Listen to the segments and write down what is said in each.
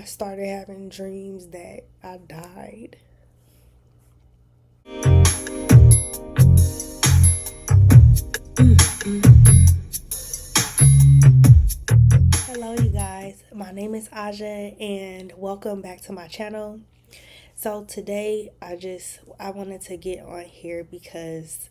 I started having dreams that I died. Hello, you guys. My name is Aja, and welcome back to my channel. So today, I wanted to get on here because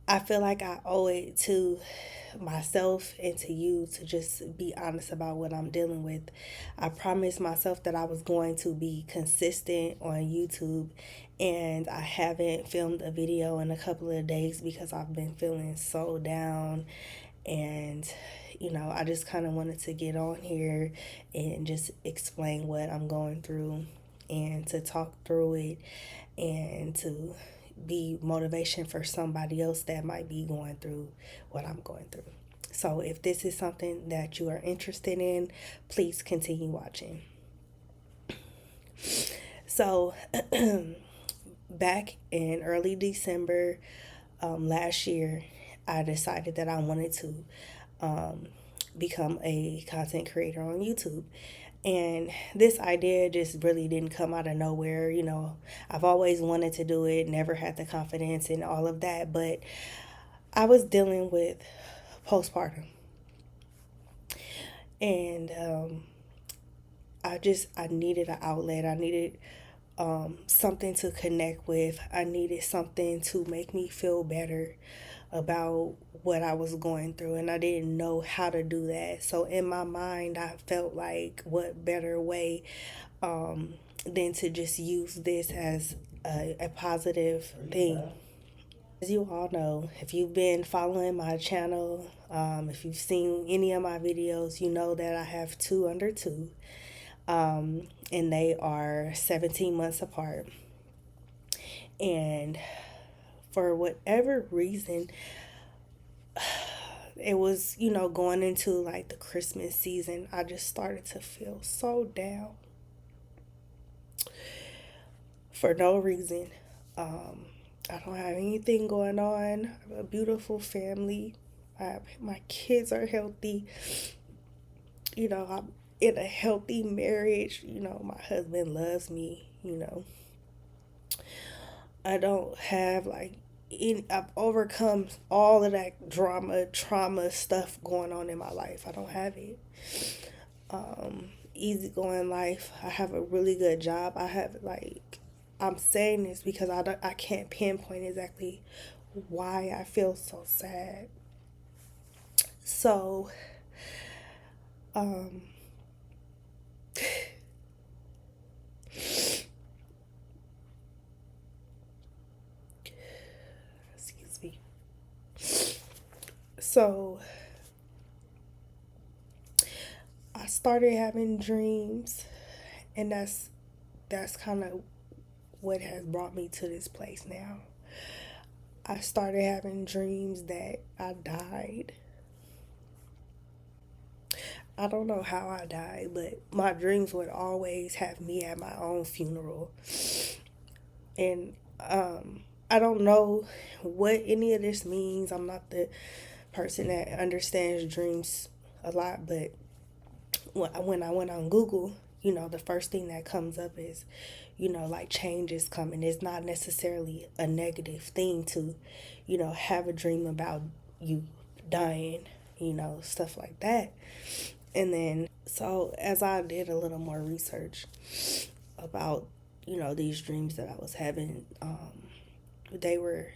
I feel like I owe it to myself and to you to just be honest about what I'm dealing with. I promised myself that I was going to be consistent on YouTube, and I haven't filmed a video in a couple of days because I've been feeling so down. And I just kind of wanted to get on here and just explain what I'm going through and to talk through it and to be motivation for somebody else that might be going through what I'm going through. So if this is something that you are interested in, please continue watching. So back in early December last year, I decided that I wanted to become a content creator on YouTube. And this idea just really didn't come out of nowhere. I've always wanted to do it, never had the confidence and all of that. But I was dealing with postpartum. And I needed an outlet. I needed something to connect with. I needed something to make me feel better about what I was going through, and I didn't know how to do that. So in my mind, I felt like what better way than to just use this as a positive thing. As you all know, if you've been following my channel, if you've seen any of my videos, you know that I have two under two, and they are 17 months apart. And for whatever reason, it was, going into like the Christmas season, I just started to feel so down for no reason. I don't have anything going on. I have a beautiful family. My kids are healthy. I'm in a healthy marriage. My husband loves me. I don't have I've overcome all of that trauma stuff going on in my life. I don't have it. Easygoing life. I have a really good job. I'm saying this because I can't pinpoint exactly why I feel so sad. So, um, excuse me. So, I started having dreams, and that's kind of what has brought me to this place now. I started having dreams that I died. I don't know how I died, but my dreams would always have me at my own funeral. And I don't know what any of this means. I'm not the person that understands dreams a lot, but when I went on Google, the first thing that comes up is, like change is coming. It's not necessarily a negative thing to, have a dream about you dying, stuff like that. And then, so as I did a little more research about, these dreams that I was having, they were,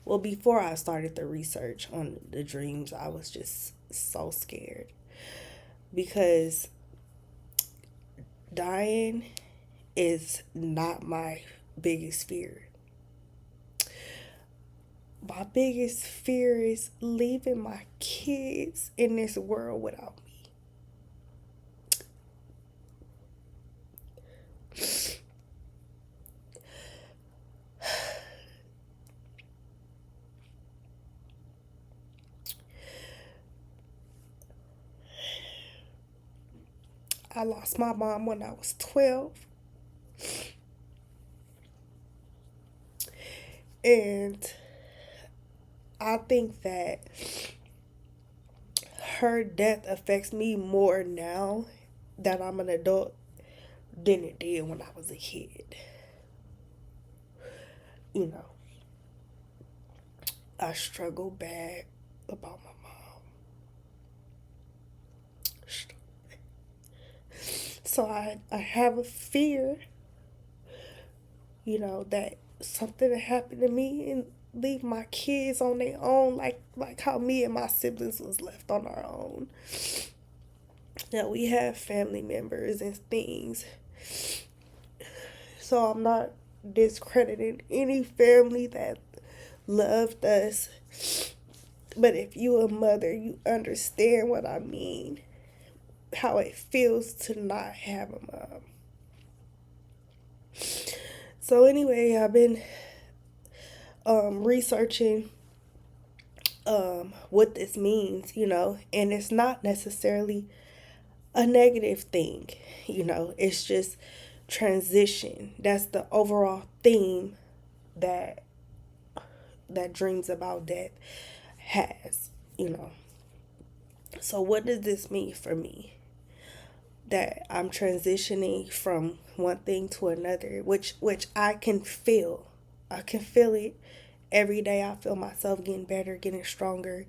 well, before I started the research on the dreams, I was just so scared because dying is not my biggest fear. My biggest fear is leaving my kids in this world without me. I lost my mom when I was 12. And I think that her death affects me more now that I'm an adult than it did when I was a kid. You know, I struggle bad about my mom. So I have a fear, that something will happen to me and leave my kids on their own, like how me and my siblings was left on our own. Now we have family members and things, so I'm not discrediting any family that loved us. But if you a mother, you understand what I mean. How it feels to not have a mom. So anyway, I've been researching what this means, and it's not necessarily a negative thing, it's just transition. That's the overall theme that Dreams About Death has, So what does this mean for me? That I'm transitioning from one thing to another, which I can feel. I can feel it every day. I feel myself getting better, getting stronger,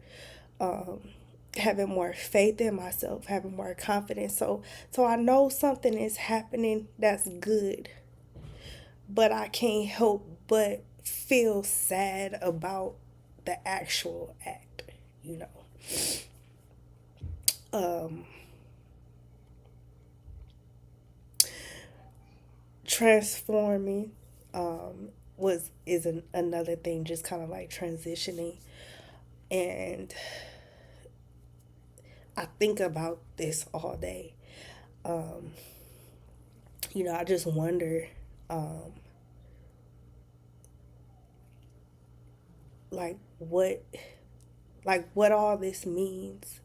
having more faith in myself, having more confidence. So I know something is happening that's good, but I can't help but feel sad about the actual act, you know. Transforming another thing, just kind of like transitioning, and I think about this all day. I just wonder, like what what all this means.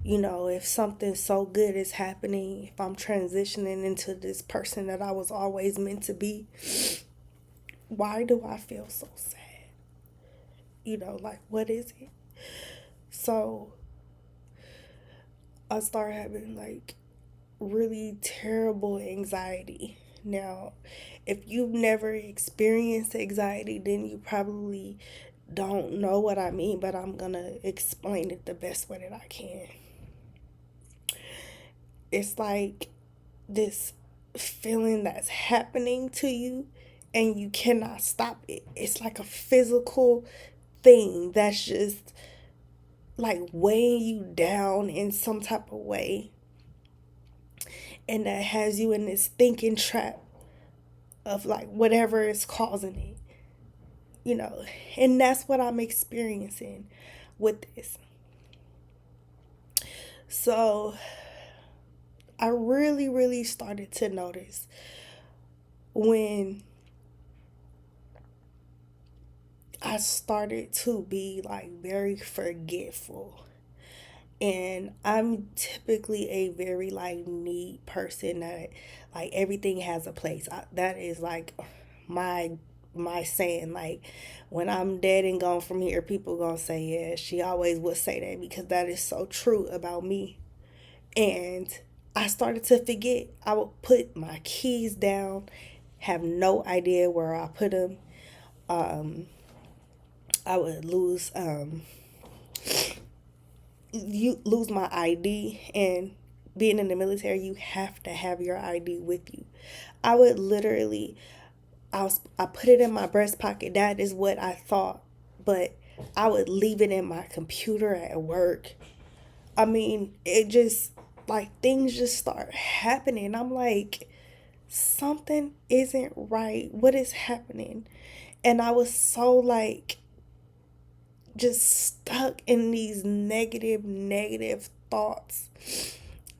If something so good is happening, if I'm transitioning into this person that I was always meant to be, why do I feel so sad? What is it? So I start having really terrible anxiety. Now, if you've never experienced anxiety, then you probably don't know what I mean, but I'm gonna explain it the best way that I can. It's like this feeling that's happening to you and you cannot stop it. It's like a physical thing that's just like weighing you down in some type of way, and that has you in this thinking trap of whatever is causing it, and that's what I'm experiencing with this. So I really, really started to notice when I started to be very forgetful. And I'm typically a very neat person that everything has a place. That is my my saying. When I'm dead and gone from here, people gonna say, yeah, she always would say that, because that is so true about me. And I started to forget. I would put my keys down, have no idea where I put them. I would lose my ID, and being in the military, you have to have your ID with you. I would literally, I put it in my breast pocket. That is what I thought, but I would leave it in my computer at work. I mean, it just things just start happening. I'm like, something isn't right. What is happening? And I was so just stuck in these negative thoughts.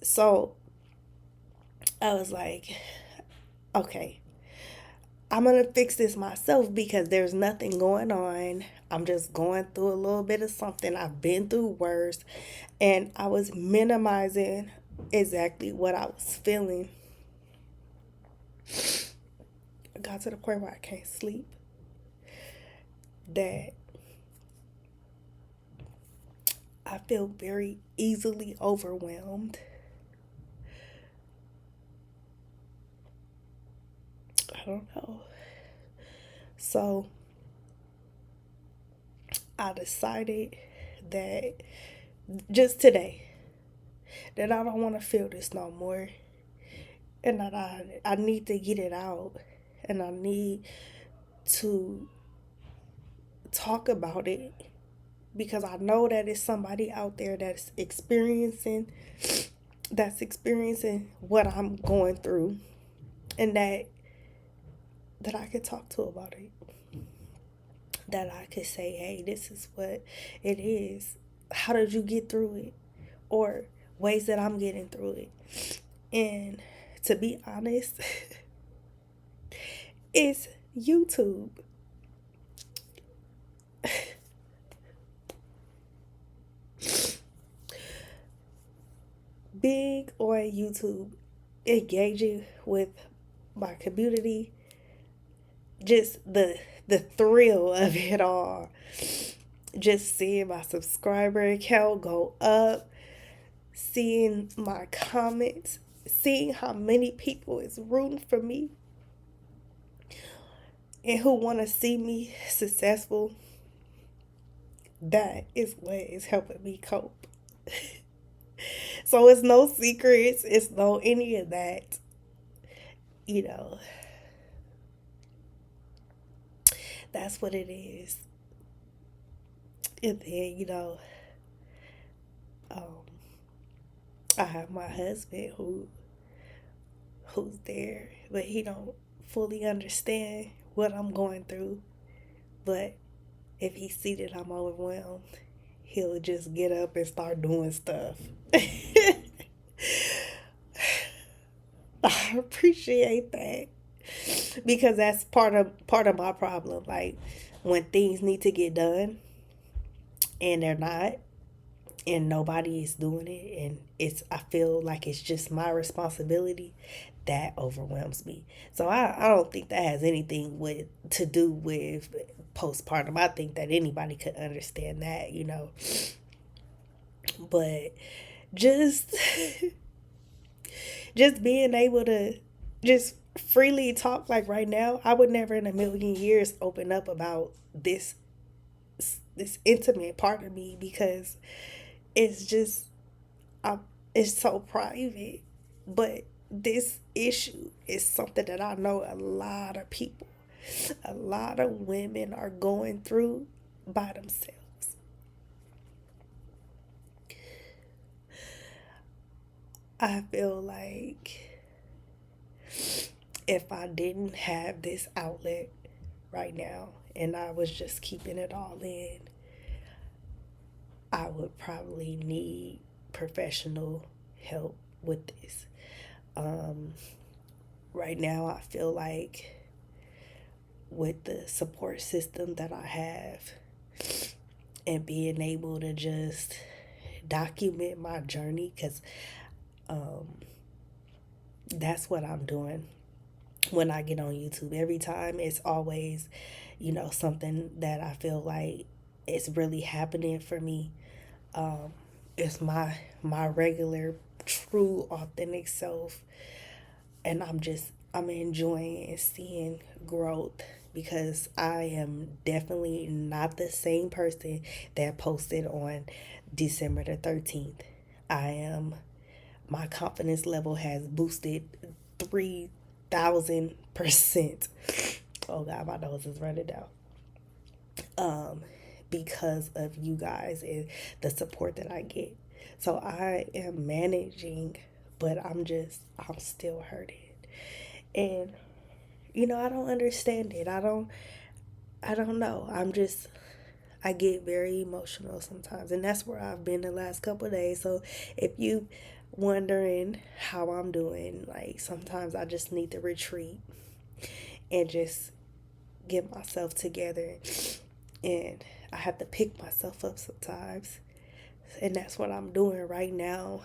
So I was like, okay, I'm going to fix this myself, because there's nothing going on. I'm just going through a little bit of something. I've been through worse. And I was minimizing exactly what I was feeling. I got to the point where I can't sleep. That I feel very easily overwhelmed. I don't know. So I decided that just today that I don't want to feel this no more, and that I need to get it out, and I need to talk about it because I know that it's somebody out there that's experiencing what I'm going through, and that I could talk to about it. That I could say, hey, this is what it is. How did you get through it? Or ways that I'm getting through it. And to be honest, it's YouTube. Being on YouTube, engaging with my community, just the thrill of it all. Just seeing my subscriber count go up, seeing my comments, seeing how many people is rooting for me and who want to see me successful, that is what is helping me cope. So it's no secrets, it's no any of that, you know. That's what it is. And then, um, I have my husband who's there, but he don't fully understand what I'm going through. But if he see that I'm overwhelmed, he'll just get up and start doing stuff. I appreciate that because that's part of my problem. Like when things need to get done and they're not, and nobody is doing it, and I feel like it's just my responsibility, that overwhelms me. So I don't think that has anything to do with postpartum. I think that anybody could understand that. But just just being able to just freely talk, like right now, I would never in a million years open up about this intimate part of me because it's just I it's so private. But this issue is something that I know a lot of women are going through by themselves. I feel like if I didn't have this outlet right now and I was just keeping it all in, I would probably need professional help with this. Um, right now, I feel like with the support system that I have and being able to just document my journey, because um, that's what I'm doing when I get on YouTube. Every time it's always, something that I feel like it's really happening for me. Um, it's my regular, true, authentic self, and I'm enjoying and seeing growth because I am definitely not the same person that posted on December the 13th. I am My confidence level has boosted 3,000%. Oh God, my nose is running down. Um, because of you guys and the support that I get. So I am managing, but I'm still hurting. And I don't understand it. I don't know. I get very emotional sometimes, and that's where I've been the last couple of days. So if you wondering how I'm doing, like sometimes I just need to retreat and just get myself together, and I have to pick myself up sometimes. And that's what I'm doing right now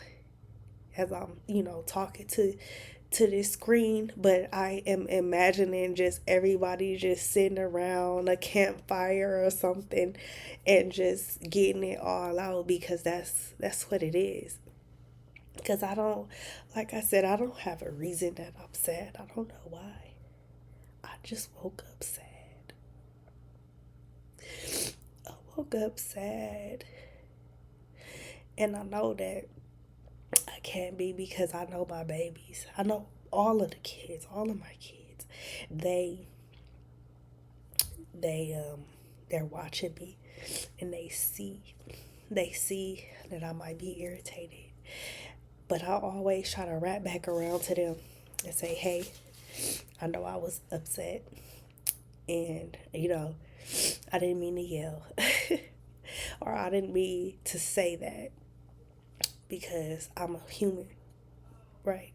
as I'm, talking to this screen, but I am imagining just everybody just sitting around a campfire or something and just getting it all out because that's what it is. Because I don't, like I said, I don't have a reason that I'm sad. I don't know why. I just woke up sad. I woke up sad. And I know that I can't be, because I know my babies. I know all of the kids, all of my kids. They they're watching me, and they see that I might be irritated. But I always try to wrap back around to them and say, hey, I know I was upset, and I didn't mean to yell. Or I didn't mean to say that, because I'm a human, right?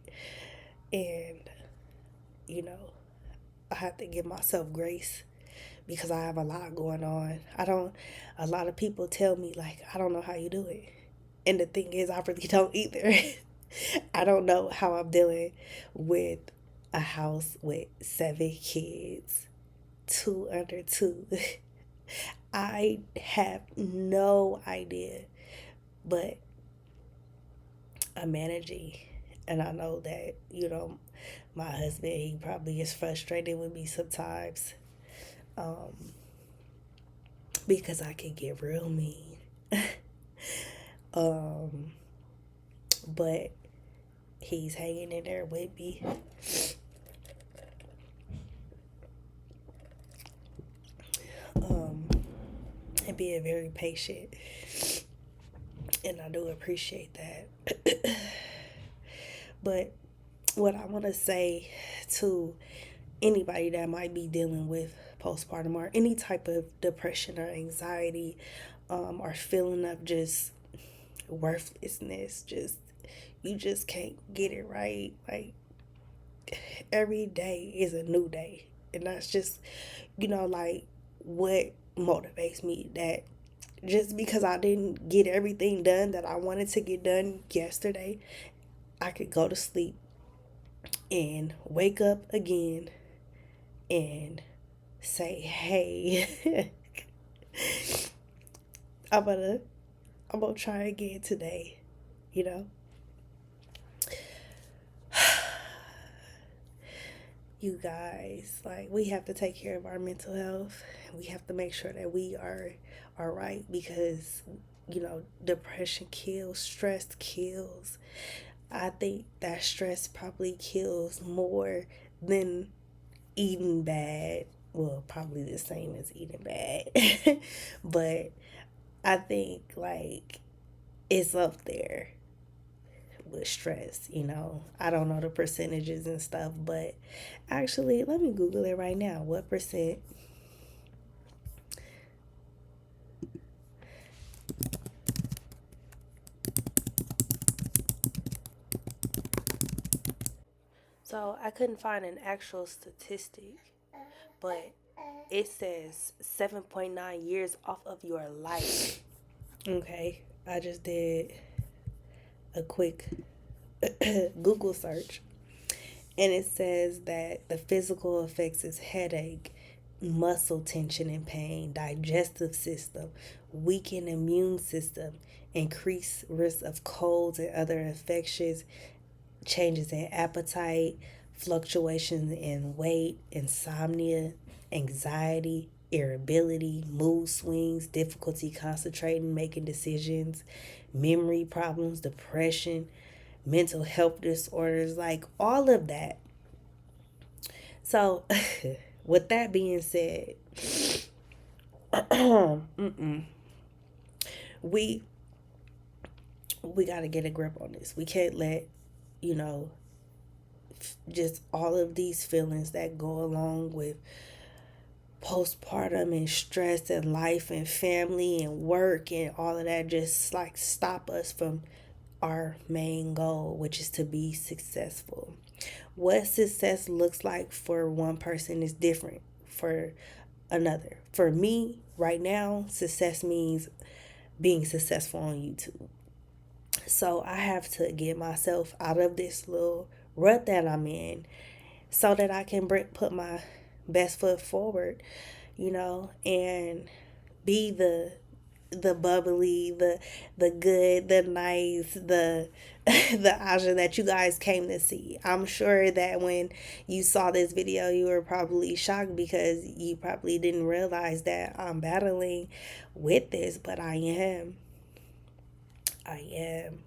And you know, I have to give myself grace, because I have a lot going on. A lot of people tell me, like, I don't know how you do it. And the thing is, I really don't either. I don't know how I'm dealing with a house with 7 kids, two under two. I have no idea, but I'm managing. And I know that, my husband, he probably is frustrated with me sometimes, um, because I can get real mean. um, but he's hanging in there with me. Um, and being very patient. And I do appreciate that. But what I want to say to anybody that might be dealing with postpartum, or any type of depression or anxiety, or feeling of just worthlessness, you just can't get it right. Like, every day is a new day. And that's just, like, what motivates me, that just because I didn't get everything done that I wanted to get done yesterday, I could go to sleep and wake up again and say, hey, I'm gonna try again today, you know? You guys, like, we have to take care of our mental health. We have to make sure that we are all right, because, depression kills, stress kills. I think that stress probably kills more than eating bad. Well, probably the same as eating bad. But I think, like, it's up there with stress. I don't know the percentages and stuff, but actually, let me Google it right now. What percent? So I couldn't find an actual statistic, but it says 7.9 years off of your life. Okay, I just did a quick Google search, and it says that the physical effects is headache, muscle tension and pain, digestive system, weakened immune system, increased risk of colds and other infections, changes in appetite, fluctuations in weight, insomnia, anxiety, irritability, mood swings, difficulty concentrating, making decisions, memory problems, depression, mental health disorders, like all of that. So, with that being said, we we got to get a grip on this. We can't let, you know, just all of these feelings that go along with postpartum and stress and life and family and work and all of that just like stop us from our main goal, which is to be successful. What success looks like for one person is different for another. For me, right now, success means being successful on YouTube. So I have to get myself out of this little rut that I'm in, so that I can put my best foot forward, and be the the bubbly, the good, the nice, the the Aja that you guys came to see. I'm sure that when you saw this video, you were probably shocked because you probably didn't realize that I'm battling with this, but I am. I am.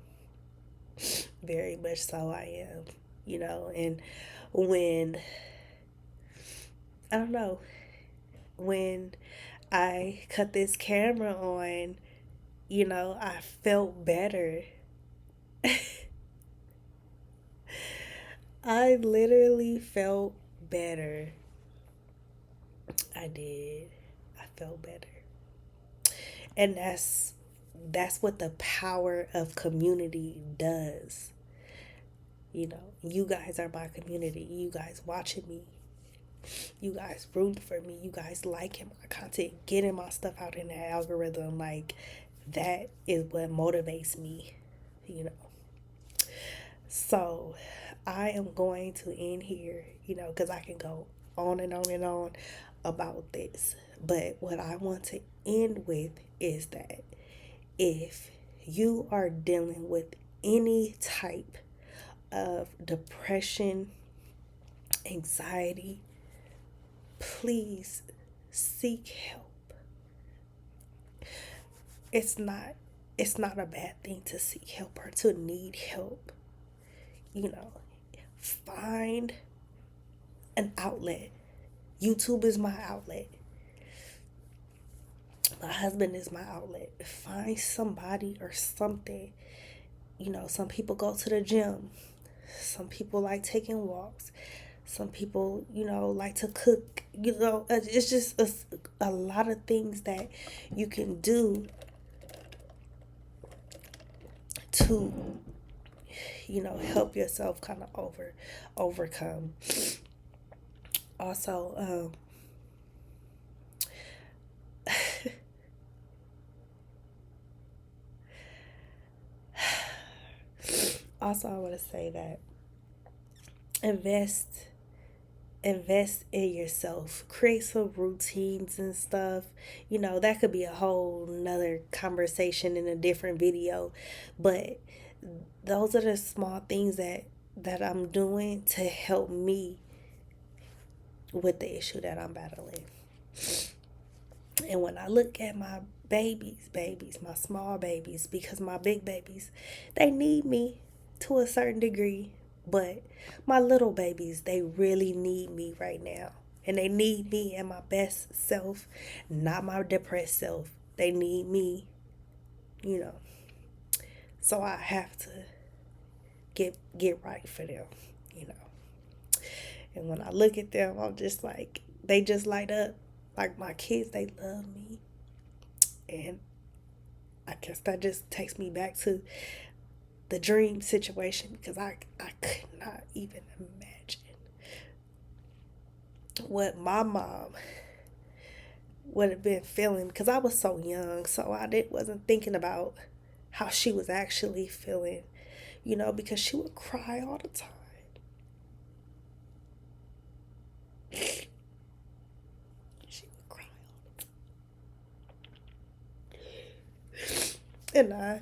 Very much so I am. And when I don't know, when I cut this camera on, I felt better. I literally felt better. I did. I felt better. And that's what the power of community does. You guys are my community. You guys watching me. You guys root for me. You guys liking my content, getting my stuff out in the algorithm. Like, that is what motivates me, you know. So I am going to end here, because I can go on and on and on about this. But what I want to end with is that if you are dealing with any type of depression, anxiety, please seek help. It's not a bad thing to seek help or to need help. Find an outlet. YouTube is my outlet. My husband is my outlet. Find somebody or something. Some people go to the gym. Some people like taking walks. Some people, like to cook. It's just a lot of things that you can do to, help yourself kind of overcome. Also, I want to say that invest in yourself. Create some routines and stuff. That could be a whole nother conversation in a different video, but those are the small things that I'm doing to help me with the issue that I'm battling. And when I look at my babies, my small babies, because my big babies, they need me to a certain degree, but my little babies, they really need me right now. And they need me and my best self, not my depressed self. They need me, So I have to get right for them, And when I look at them, I'm just like, they just light up. Like my kids, they love me. And I guess that just takes me back to the dream situation, because I could not even imagine what my mom would have been feeling, because I was so young, so I wasn't thinking about how she was actually feeling, because she would cry all the time. She would cry all the time. And I,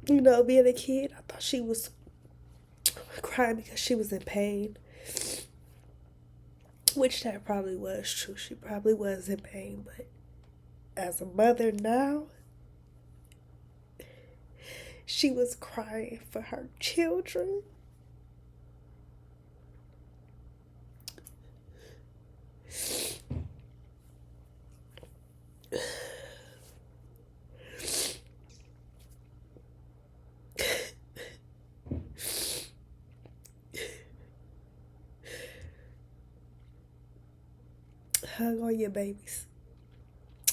being a kid, I thought she was crying because she was in pain. Which that probably was true. She probably was in pain, but as a mother now, she was crying for her children. Hug on your babies.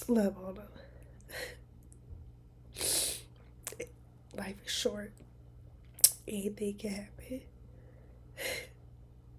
Love on them. Life is short. Anything can happen.